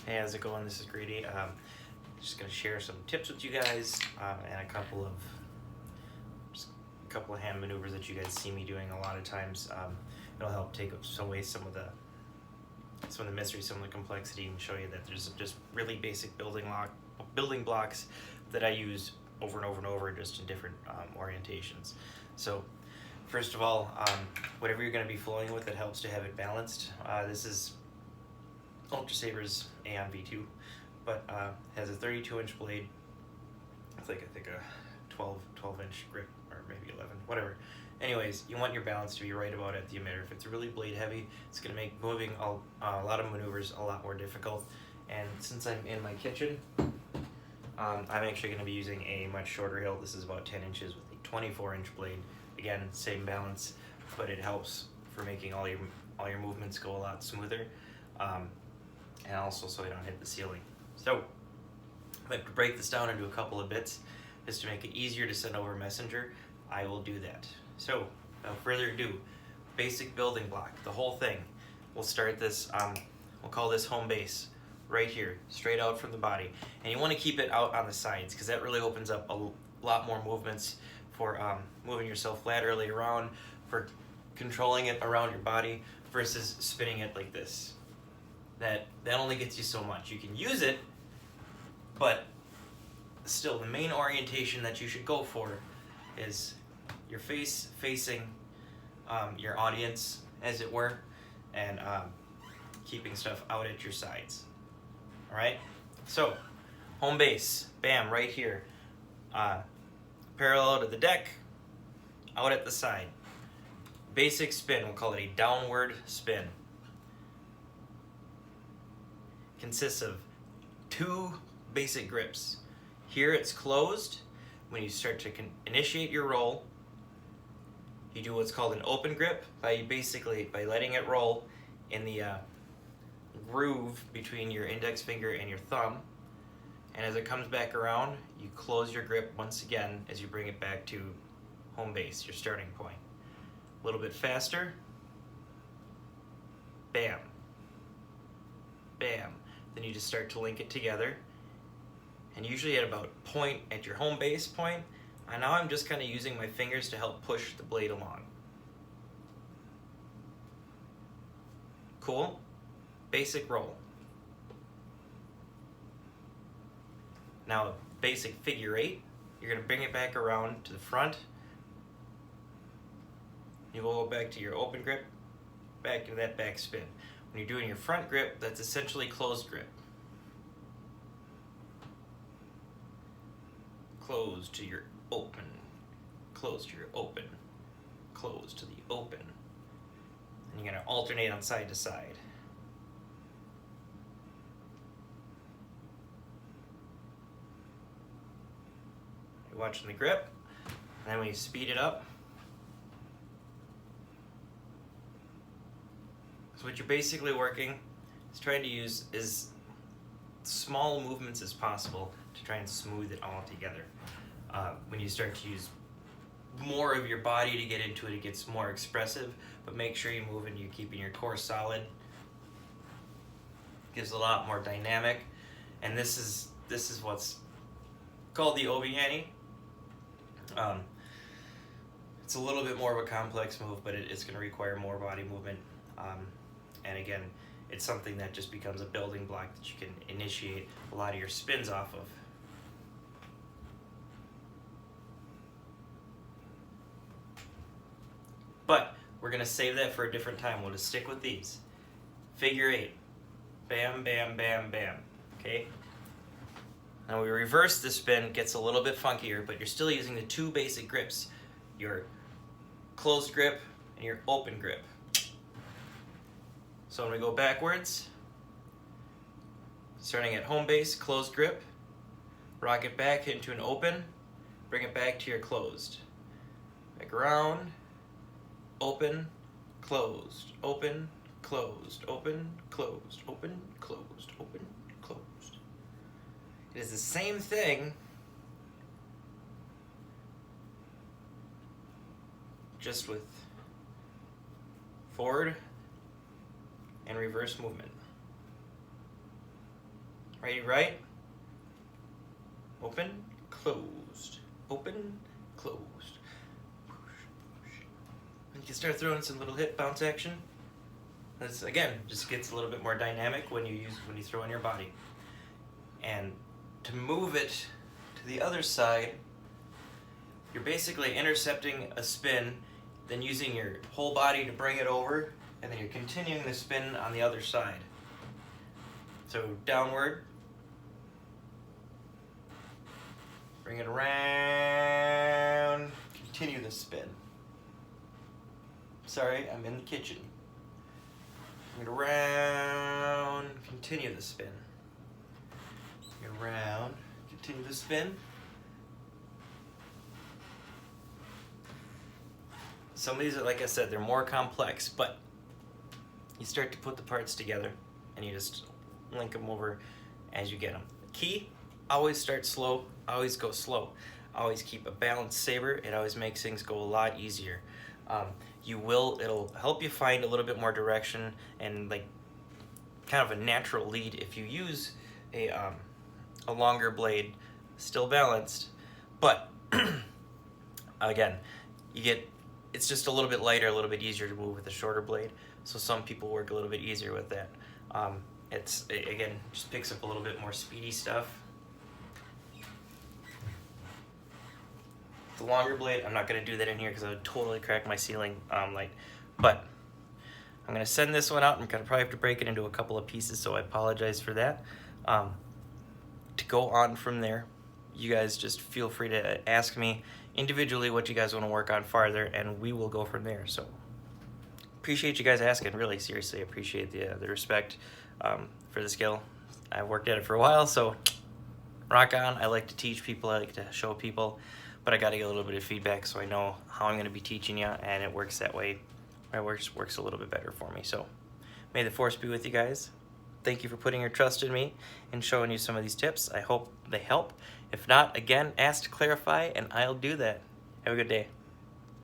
Hey, how's it going? This is Grady. Just going to share some tips with you guys and a couple of hand maneuvers that you guys see me doing a lot of times. It'll help take away some of the mystery, some of the complexity, and show you that there's just really basic building blocks that I use over and over and over, just in different orientations. So, first of all, whatever you're going to be flowing with, it helps to have it balanced. This is Ultra Saber's Aeon V2, but has a 32-inch blade. It's like, I think, a 12-inch grip, or maybe 11, whatever. Anyways, you want your balance to be right about at the emitter. If it's really blade heavy, it's going to make moving a lot of maneuvers a lot more difficult. And since I'm in my kitchen, I'm actually going to be using a much shorter hilt. This is about 10 inches with a 24-inch blade. Again, same balance, but it helps for making all your movements go a lot smoother. And also so you don't hit the ceiling. So, if I have to break this down into a couple of bits, just to make it easier to send over Messenger, I will do that. So, without further ado, basic building block, the whole thing. We'll start this, we'll call this home base, right here, straight out from the body. And you want to keep it out on the sides, because that really opens up a lot more movements for moving yourself laterally around, for controlling it around your body, versus spinning it like this. That only gets you so much. You can use it, but still the main orientation that you should go for is your face facing your audience, as it were, and keeping stuff out at your sides. Alright? So, home base, bam, right here. Parallel to the deck, out at the side. Basic spin, we'll call it a downward spin. Consists of two basic grips. Here it's closed. When you start to initiate your roll, you do what's called an open grip by letting it roll in the groove between your index finger and your thumb. And as it comes back around, you close your grip once again as you bring it back to home base, your starting point. A little bit faster. Bam. Bam. Then you just start to link it together. And usually at about point at your home base point, and now I'm just kind of using my fingers to help push the blade along. Cool? Basic roll. Now, basic figure eight, you're going to bring it back around to the front. You will go back to your open grip, back into that back spin. When you're doing your front grip, that's essentially closed grip. Close to your open, close to your open, close to the open. And you're going to alternate on side to side. You're watching the grip, and then when you speed it up, so what you're basically working is trying to use as small movements as possible to try and smooth it all together. When you start to use more of your body to get into it, it gets more expressive, but make sure you move and you're keeping your core solid. Gives a lot more dynamic, and this is what's called the obi-ani. It's a little bit more of a complex move, but it's going to require more body movement. And again, it's something that just becomes a building block that you can initiate a lot of your spins off of. But we're going to save that for a different time. We'll just stick with these. Figure eight. Bam, bam, bam, bam. Okay? Now we reverse the spin, it gets a little bit funkier, but you're still using the two basic grips. Your closed grip and your open grip. So when we go backwards, starting at home base, closed grip, rock it back into an open, bring it back to your closed. Back around, open, closed, open, closed, open, closed, open, closed, open, closed. It is the same thing, just with forward and reverse movement. Righty right. Open, closed. Open, closed. And you can start throwing some little hip bounce action. This again just gets a little bit more dynamic when you throw in your body. And to move it to the other side, you're basically intercepting a spin, then using your whole body to bring it over, and then you're continuing the spin on the other side. So downward, bring it around, continue the spin. Sorry, I'm in the kitchen. Bring it around, continue the spin. Bring it around, continue the spin. Some of these are, like I said, they're more complex, but you start to put the parts together and you just link them over as you get them. Key, always start slow, always go slow. Always keep a balanced saber. It always makes things go a lot easier. It'll help you find a little bit more direction and like kind of a natural lead if you use a longer blade, still balanced, but again, it's just a little bit lighter, a little bit easier to move with a shorter blade. So some people work a little bit easier with that. Again, just picks up a little bit more speedy stuff. The longer blade, I'm not going to do that in here because I would totally crack my ceiling light. But I'm going to send this one out. I'm going to probably have to break it into a couple of pieces, so I apologize for that. To go on from there, you guys just feel free to ask me individually what you guys want to work on farther, and we will go from there. So appreciate you guys asking. Really, seriously, appreciate the respect for the skill. I've worked at it for a while, so rock on. I like to teach people. I like to show people. But I got to get a little bit of feedback so I know how I'm going to be teaching you, and it works that way. It works a little bit better for me. So may the force be with you guys. Thank you for putting your trust in me and showing you some of these tips. I hope they help. If not, again, ask to clarify, and I'll do that. Have a good day.